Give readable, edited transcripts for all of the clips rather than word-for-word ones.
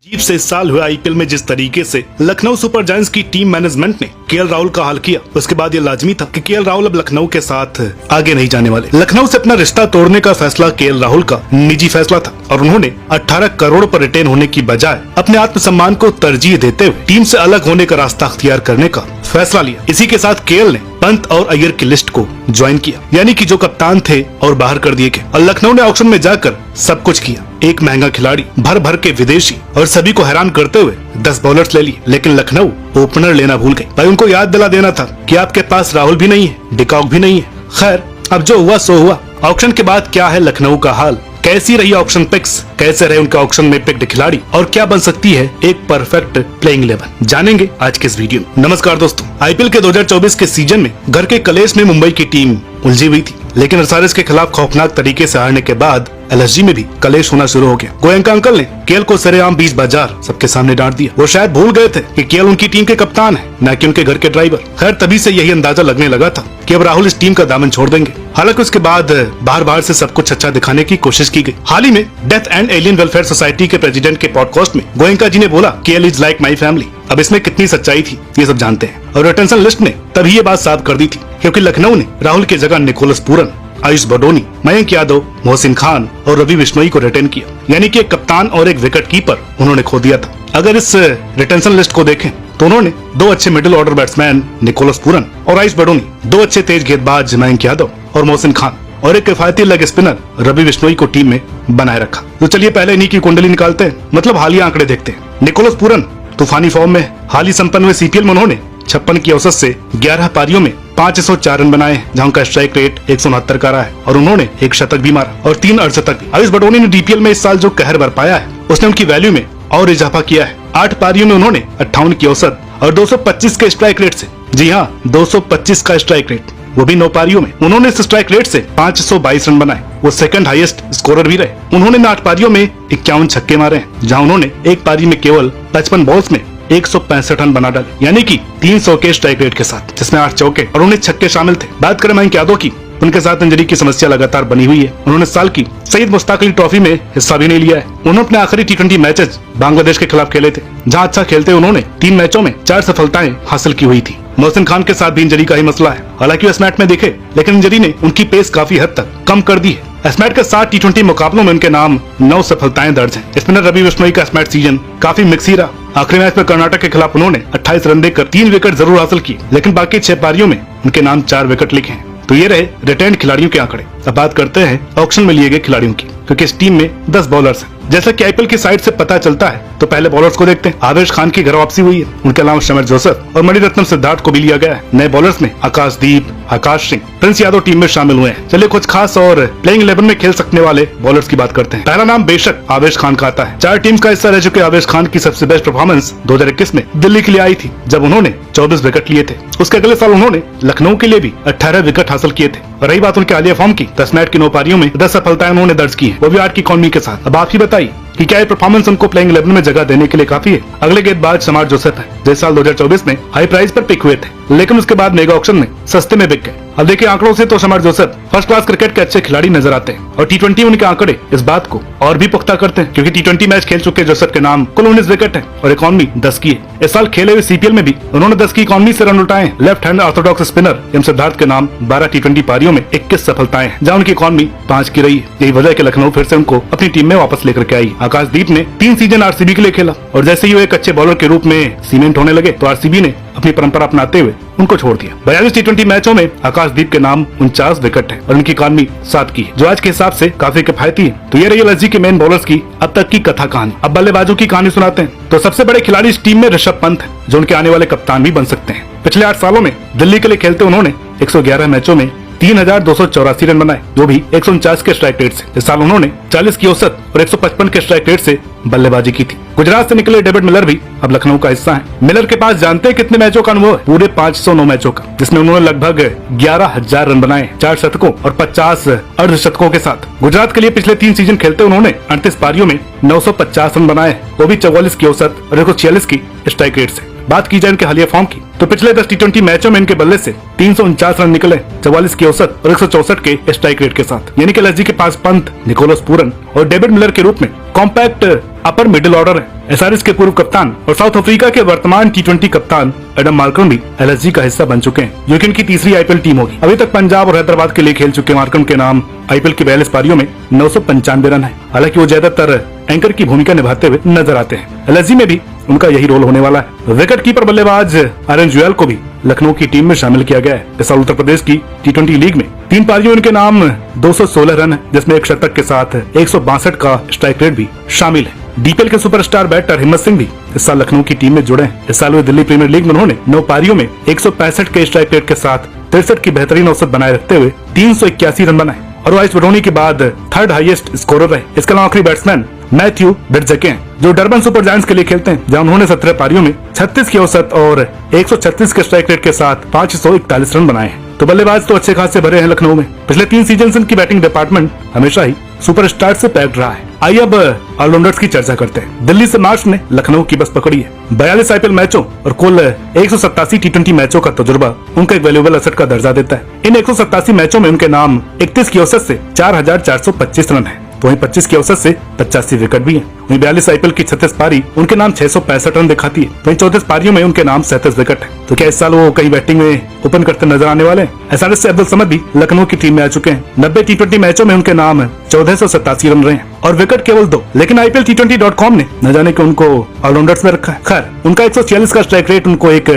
अजीब से इस साल हुए आईपीएल में जिस तरीके से लखनऊ सुपर जायंट्स की टीम मैनेजमेंट ने केएल राहुल का हाल किया, उसके बाद ये लाजमी था कि केएल राहुल अब लखनऊ के साथ आगे नहीं जाने वाले। लखनऊ से अपना रिश्ता तोड़ने का फैसला केएल राहुल का निजी फैसला था और उन्होंने 18 करोड़ पर रिटेन होने की बजाय अपने आत्मसम्मान को तरजीह देते हुए टीम से अलग होने का रास्ता अख्तियार करने का फैसला लिया। इसी के साथ केएल ने पंत और अय्यर की लिस्ट को ज्वाइन किया, यानी कि जो कप्तान थे और बाहर कर दिए गए। और लखनऊ ने ऑक्शन में जाकर सब कुछ किया, एक महंगा खिलाड़ी, भर भर के विदेशी और सभी को हैरान करते हुए 10 बॉलर्स ले लिए। लेकिन लखनऊ ओपनर लेना भूल गई। भाई उनको याद दिला देना था कि आपके पास राहुल भी नहीं है, डिकॉक भी नहीं है। खैर, अब जो हुआ सो हुआ। ऑक्शन के बाद क्या है लखनऊ का हाल, कैसी रही ऑक्शन पिक्स, कैसे रहे उनका ऑक्शन में पिक्ड खिलाड़ी और क्या बन सकती है एक परफेक्ट प्लेइंग 11, जानेंगे आज के इस वीडियो में। नमस्कार दोस्तों, आईपीएल के 2024 के सीजन में घर के कलेश में मुंबई की टीम उलझी हुई थी, लेकिन एसआरएच के खिलाफ खौफनाक तरीके से हारने के बाद एलएसजी में भी कलेश होना शुरू हो गया। गोयनका अंकल ने केएल को सरेआम 20 बाजार सबके सामने डांट दिया। वो शायद भूल गए थे कि केएल उनकी टीम के कप्तान है, न कि उनके घर के ड्राइवर। खैर, तभी से यही अंदाजा लगने लगा था कि अब राहुल इस टीम का दामन छोड़ देंगे। हालांकि उसके बाद बाहर से सब कुछ अच्छा दिखाने की कोशिश की गई। हाल ही में death and alien welfare society के प्रेसिडेंट के पॉडकास्ट में गोयनका जी ने बोला KL is like my family. अब इसमें कितनी सच्चाई थी ये सब जानते हैं। और रिटेंशन लिस्ट ने तभी ये बात साफ कर दी थी, क्योंकि लखनऊ ने राहुल की जगह निकोलस पूरन, आयुष बडोनी, मयंक यादव, मोहसिन खान और रवि बिश्नोई को रिटेन किया, यानी कि एक कप्तान और एक विकेट कीपर उन्होंने खो दिया था। अगर इस रिटेंशन लिस्ट को देखें तो उन्होंने 2 अच्छे middle order batsman Nicholas Pooran और आयुष बडोनी, 2 अच्छे तेज गेंदबाज मयंक यादव और मोहसिन खान और एक किफायती लेग स्पिनर रवि बिश्नोई को टीम में बनाए रखा। तो चलिए पहले इन्हीं की कुंडली निकालते हैं, मतलब हालिया आंकड़े देखते हैं। निकोलस पूरन तूफानी फॉर्म में। हाल ही संपन्न हुए सीपीएल में उन्होंने 56 की औसत से 11 पारियों में 504 रन बनाए, जहां उनका स्ट्राइक रेट 169 का रहा है और उन्होंने एक शतक भी मारा और 3 अर्धशतक भी। आयुष बडोनी ने डीपीएल में इस साल जो कहर बरपाया है, उसने उनकी वैल्यू में और इजाफा किया है। 8 पारियों में उन्होंने 58 की औसत और 225 के स्ट्राइक रेट से, जी हाँ 225 का स्ट्राइक रेट, वो भी 9 पारियों में। उन्होंने इस स्ट्राइक रेट से 522 रन बनाए, वो सेकंड हाईएस्ट स्कोरर भी रहे। उन्होंने 8 पारियों में 51 छक्के मारे हैं, जहां उन्होंने एक पारी में केवल 55 बॉल्स में 165 रन बना डाले, यानी कि 300 के स्ट्राइक रेट के साथ, जिसमें 8 चौके और 19 छक्के शामिल थे। बात करें मयंक यादव की, उनके साथ इंजरी की समस्या लगातार बनी हुई है। उन्होंने साल की सईद मुश्ताक अली ट्रॉफी में हिस्सा भी नहीं लिया है। उन्होंने अपने आखिरी T20 मैचेस बांग्लादेश के खिलाफ खेले थे, जहां अच्छा खेलते उन्होंने 3 मैचों में 4 सफलताएं हासिल की हुई थी। मोहसिन खान के साथ भी इंजरी का ही मसला है। हालांकि वो एसमैट में दिखे, लेकिन इंजरी ने उनकी पेस काफी हद तक कम कर दी है। एसमैट के 7 T20 मुकाबलों में उनके नाम 9 सफलताएं दर्ज हैं। स्पिनर रवि बिश्नोई का एसमैट सीजन काफी मिक्स ही रहा। आखिरी मैच में कर्नाटक के खिलाफ उन्होंने 28 रन देकर 3 विकेट जरूर हासिल किए, लेकिन बाकी 6 पारियों में उनके नाम 4 विकेट लिखे हैं। तो ये रहे रिटेन्ड खिलाड़ियों के आंकड़े। अब बात करते हैं ऑक्शन में लिए गए खिलाड़ियों की, क्योंकि इस टीम में 10 बॉलर्स हैं। जैसा कि आईपीएल की साइट से पता चलता है, तो पहले बॉलर्स को देखते हैं। आवेश खान की घर वापसी हुई है, उनके अलावा शमर जोसेफ और मणिरत्नम सिद्धार्थ को भी लिया गया है। नए बॉलर्स में आकाशदीप, आकाश सिंह, प्रिंस यादव टीम में शामिल हुए हैं। चलिए कुछ खास और प्लेइंग 11 में खेल सकने वाले बॉलर्स की बात करते हैं। पहला नाम बेशक आवेश खान का आता है। 4 टीम्स का हिस्सा रह चुके आवेश खान की सबसे बेस्ट परफॉर्मेंस 2021 में दिल्ली के लिए आई थी, जब उन्होंने 24 विकेट लिए थे। उसके अगले साल उन्होंने लखनऊ के लिए भी 18 विकेट हासिल किए थे। और रही बात उनके हालिया फॉर्म की, 10 मैच की 9 पारियों में 10 सफलताएं उन्होंने दर्ज की है, वो भी 8 की इकॉनमी के साथ। अब आप ही बताइए कि क्या ये परफॉर्मेंस उनको प्लेइंग 11 में जगह देने के लिए काफी है। अगले गेंदबाज शमर जोसेफ है, जो इस साल 2024 में हाई प्राइस पर पिक हुए थे, लेकिन उसके बाद मेगा ऑक्शन में सस्ते में बिक गए। अब देखिए आंकड़ों से तो शमर जोसेफ फर्स्ट क्लास क्रिकेट के अच्छे खिलाड़ी नजर आते हैं और T20 उनके आंकड़े इस बात को और भी पुख्ता करते हैं, क्योंकि T20 मैच खेल चुके जोसेफ के नाम कुल 19 विकेट है और इकॉनमी 10 की है। इस साल खेले हुए सीपीएल में भी उन्होंने 10 की इकॉनमी से रन उठाए। Left hand orthodox spinner M Siddharth के नाम 12 T20 पारियों में 21 सफलताएं हैं, जहां उनकी इकॉनमी 5 की रही है। यही वजह कि लखनऊ फिर से उनको अपनी टीम में वापस लेकर के आई। आकाशदीप ने 3 सीजन आरसीबी के लिए खेला और जैसे ही वो एक अच्छे बॉलर के रूप में सीमेंट होने लगे, तो आरसीबी ने अपनी परंपरा अपनाते हुए उनको छोड़ दिया। 42 T20 मैचों में आकाशदीप के नाम 49 विकेट है और उनकी इकॉनमी 7 की है, जो आज के हिसाब से काफी किफायती है। तो ये रही एलएसजी के मेन बॉलर्स की अब तक की कथा कहानी। अब बल्लेबाजों की कहानी सुनाते हैं। तो सबसे बड़े खिलाड़ी इस टीम में ऋषभ पंत है, जो उनके आने वाले कप्तान भी बन सकते हैं। पिछले 8 सालों में दिल्ली के लिए खेलते उन्होंने 111 मैचों में 3284 रन बनाए, जो भी 149 के स्ट्राइक रेट से। इस साल उन्होंने 40 की औसत और 155 के स्ट्राइक रेट से बल्लेबाजी की थी। गुजरात से निकले डेविड मिलर भी अब लखनऊ का हिस्सा है। मिलर के पास जानते हैं कितने मैचों का अनुभव है? पूरे 509 मैचों का, जिसमें उन्होंने लगभग 11,000 रन बनाए, 4 शतकों और 50 अर्धशतकों के साथ। गुजरात के लिए पिछले 3 सीजन खेलते उन्होंने 38 पारियों में 950 रन बनाए, वो भी 44 की औसत और 146 की स्ट्राइक रेट से। बात की जाए इनके हालिया फॉर्म की, तो पिछले 10 T20 मैचों में इनके बल्ले से 349 रन निकले, 44 की औसत और 164 के स्ट्राइक रेट के साथ। यानी कि एलएसजी के पास पंत, निकोलस पूरन और डेविड मिलर के रूप में कॉम्पैक्ट अपर मिडिल ऑर्डर है। एसआरएच के पूर्व कप्तान और साउथ अफ्रीका के वर्तमान टी20 कप्तान एडम मार्करम भी एलएसजी का हिस्सा बन चुके हैं, जो कि इनकी तीसरी आईपीएल टीम होगी। अभी तक पंजाब और हैदराबाद के लिए खेल चुके मार्करम के नाम आईपीएल की 42 पारियों में 995 रन है। हालांकि वो ज्यादातर एंकर की भूमिका निभाते हुए नजर आते हैं। एलएसजी में भी उनका यही रोल होने वाला है। विकेट कीपर बल्लेबाज आर्यन जुएल को भी लखनऊ की टीम में शामिल किया गया है। इस साल उत्तर प्रदेश की टी20 लीग में 3 पारियों इनके नाम 216 रन है, जिसमें एक शतक के साथ 162 का स्ट्राइक रेट भी शामिल है। डीपीएल के सुपरस्टार बैटर हिम्मत सिंह भी इस साल लखनऊ की टीम में जुड़े हैं। इस साल वे दिल्ली प्रीमियर लीग में उन्होंने 9 पारियों में 165 के स्ट्राइक रेट के साथ 63 की बेहतरीन औसत बनाए रखते हुए 381 रन बनाए और आयुष बडोनी के बाद थर्ड हाईएस्ट स्कोरर रहे। इसके अलावा आखिरी बैट्समैन मैथ्यू बेडजके हैं, जो डरबन सुपर जायंट्स के लिए खेलते हैं, जहां उन्होंने 17 पारियों में 36 की औसत और 136 के स्ट्राइक रेट के साथ 541 रन बनाए हैं। तो बल्लेबाज तो अच्छे खासे भरे हैं लखनऊ में। पिछले 3 सीजन से इनकी बैटिंग डिपार्टमेंट हमेशा ही सुपरस्टार से पैक्ड रहा है। आइए अब ऑलराउंडर्स की चर्चा करते हैं। दिल्ली से मार्च ने लखनऊ की बस पकड़ी है। 42 आईपीएल मैचों और कुल 187 टी20 मैचों का तजुर्बा उनका एक वैल्यूएबल एसेट का दर्जा देता है। इन 187 मैचों में उनके नाम 31 की औसत से 4425 रन है, तो वहीं 25 की औसत से 85 विकेट भी हैं। वहीं 42 आईपीएल की 36 पारी उनके नाम 665 रन दिखाती है। वहीं 34 पारियों में उनके नाम 37 विकेट है। तो क्या इस साल वो कहीं बैटिंग में ओपन करते नजर आने वाले हैं? एसआरएच से अब्दुल समद भी लखनऊ की टीम में आ चुके हैं। 90 टी20 मैचों में उनके नाम 1487 रन रहे हैं और विकेट केवल 2। लेकिन IPL T20.com ने न जाने कि उनको ऑलराउंडर्स में रखा है। खैर, उनका 146 का स्ट्राइक रेट उनको एक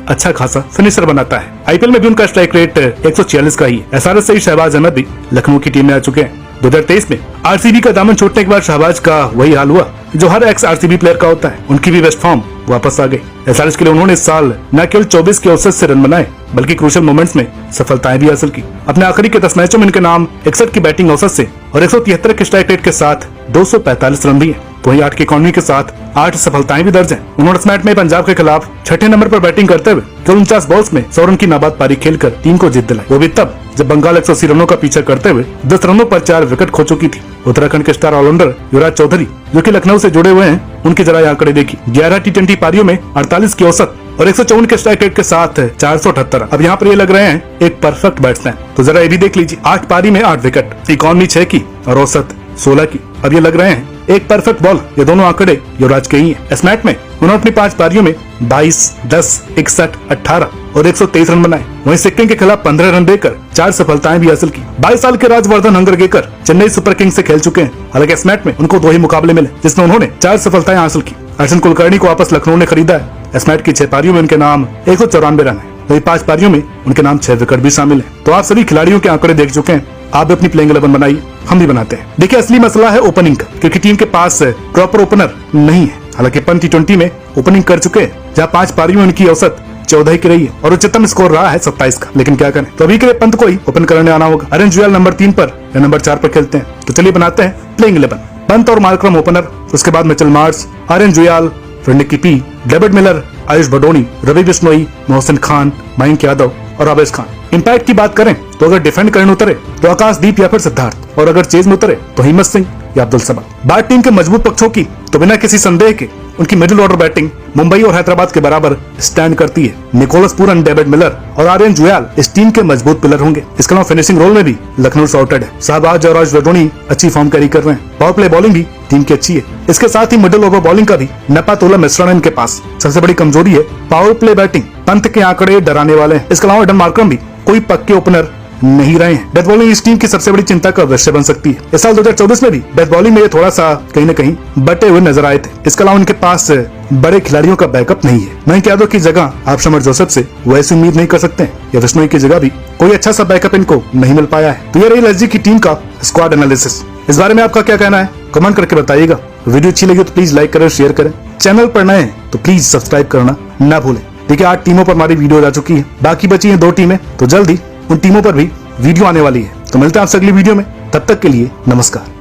अच्छा खासा फिनिशर बनाता है। आईपीएल में भी उनका स्ट्राइक रेट 146 का ही है। एसआरएच से ही शहबाज अहमद भी लखनऊ की टीम में आ चुके हैं। 2023 में आरसीबी का दामन छूटने के बाद शहबाज का वही हाल हुआ जो हर एक्स आरसीबी प्लेयर का होता है। उनकी भी बेस्ट फॉर्म वापस आ गई। एसआरएच के लिए उन्होंने इस साल न केवल 24 के औसत से रन बनाए, बल्कि क्रूशियल मोमेंट्स में सफलताएं भी हासिल की। अपने आखिरी के 10 मैचों में इनके नाम 61 की बैटिंग औसत से और 173 के स्ट्राइक रेट के साथ 245 रन भी है। तो वही 8 की इकॉनमी के साथ 8 सफलताएं भी दर्ज हैं। उन्होंने इस मैच में पंजाब के खिलाफ 6ठे नंबर पर बैटिंग करते हुए केवल 49 बॉल्स में 100 रन की नाबाद पारी खेलकर टीम को जीत दिलाई, वो भी तब जब बंगाल 180 रनों का पीछा करते हुए 10 रनों पर 4 विकेट खो चुकी थी। उत्तराखंड के स्टार ऑलराउंडर युवराज चौधरी, जो कि लखनऊ से जुड़े हुए हैं, उनकी जरा आंकड़े देखी। 11 टी20 पारियों में 48 की औसत और 154 के स्ट्राइक रेट के साथ 478। अब यहाँ पर ये लग रहे हैं एक परफेक्ट बैट्समैन। तो जरा ये भी देख लीजिए, 8 पारी में 8 विकेट, इकॉनमी 6 की और औसत 16 की। अब ये लग रहे हैं एक परफेक्ट बॉल। ये दोनों आंकड़े युवराज के ही हैं। इस मैच में उन्होंने अपनी 5 पारियों में 22, 10, 61, 18 और 123 रन बनाए। वहीं सिक्किम के खिलाफ 15 रन देकर 4 सफलताएं भी हासिल की। 22 साल के राजवर्धन हंगरगेकर चेन्नई सुपर किंग्स से खेल चुके हैं। हालांकि इस मैच में उनको 2 ही मुकाबले मिले, जिसमें उन्होंने 4 सफलताएं हासिल की। अर्जुन कुलकर्णी को वापस लखनऊ ने खरीदा है। इस मैच की 6 पारियों में उनके नाम 194 रन है। वही 5 पारियों में उनके नाम 6 विकेट भी शामिल है। तो आप सभी खिलाड़ियों के आंकड़े देख चुके हैं। आप भी अपनी प्लेइंग 11 बनाइए, हम भी बनाते हैं। देखिए, असली मसला है ओपनिंग का, क्योंकि टीम के पास प्रॉपर ओपनर नहीं है। हालांकि पंत T20 में ओपनिंग कर चुके हैं, जहां 5 पारियों में उनकी औसत 14 की रही है और उच्चतम स्कोर रहा है 27 का। लेकिन क्या करें, तो अभी के लिए पंत को ही ओपन करने आना होगा। आर्यन जुएल नंबर 3 पर या नंबर 4 पर खेलते हैं। तो चलिए बनाते हैं प्लेइंग 11। पंत और मार्करम ओपनर, उसके बाद मिचेल मार्श, आर्यन जुएल, फिर Nicky P, David Miller, Ayush Badoni, Ravi Bishnoi, Mohsin Khan, Mayank Yadav और आवेश खान। इम्पैक्ट की बात करें तो अगर डिफेंड करने उतरे तो आकाशदीप या फिर सिद्धार्थ, और अगर चेज में उतरे तो हिम्मत सिंह या अब्दुल समद। बात टीम के मजबूत पक्षों की तो बिना किसी संदेह के उनकी मिडिल ऑर्डर बैटिंग मुंबई और हैदराबाद के बराबर स्टैंड करती है। निकोलस पूरन, डेविड मिलर और आर्यन जुएल इस टीम के मजबूत पिलर होंगे। इसके अलावा फिनिशिंग रोल में भी लखनऊ सॉर्टेड है। शहबाज और आयुष बडोनी अच्छी फॉर्म कैरी कर रहे हैं। पावर प्ले बॉलिंग भी टीम की अच्छी है। इसके साथ ही मिडिल ओवर बॉलिंग का भी नपा तोला मिश्रण है इनके पास। सबसे बड़ी कमजोरी है पावर प्ले बैटिंग। पंत के आंकड़े डराने वाले हैं। इसके अलावा एडम मार्करम भी कोई पक्के ओपनर नहीं रहे हैं। डेथ बॉलिंग इस टीम की सबसे बड़ी चिंता का विषय बन सकती है। इस साल 2024 में भी डेथ बॉलिंग में ये थोड़ा सा कहीं न कहीं बटे हुए नजर आए थे। इसके अलावा उनके पास बड़े खिलाड़ियों का बैकअप नहीं है। मयंक यादव की जगह आप शमर जोसेफ से वैसी उम्मीद नहीं कर सकते हैं, या बिश्नोई की जगह भी कोई अच्छा सा बैकअप इनको नहीं मिल पाया है। तो ये रही एलएसजी की टीम का स्क्वाड एनालिसिस। इस बारे में आपका क्या कहना है, कमेंट करके बताइएगा। वीडियो अच्छी लगी तो प्लीज लाइक करें, शेयर करें। चैनल पर नए हैं तो प्लीज सब्सक्राइब करना ना भूलें। देखिए, 8 टीमों पर हमारी वीडियो आ चुकी है, बाकी बची है 2 टीमें, तो जल्दी उन टीमों पर भी वीडियो आने वाली है। तो मिलते हैं आपसे अगली वीडियो में, तब तक के लिए नमस्कार।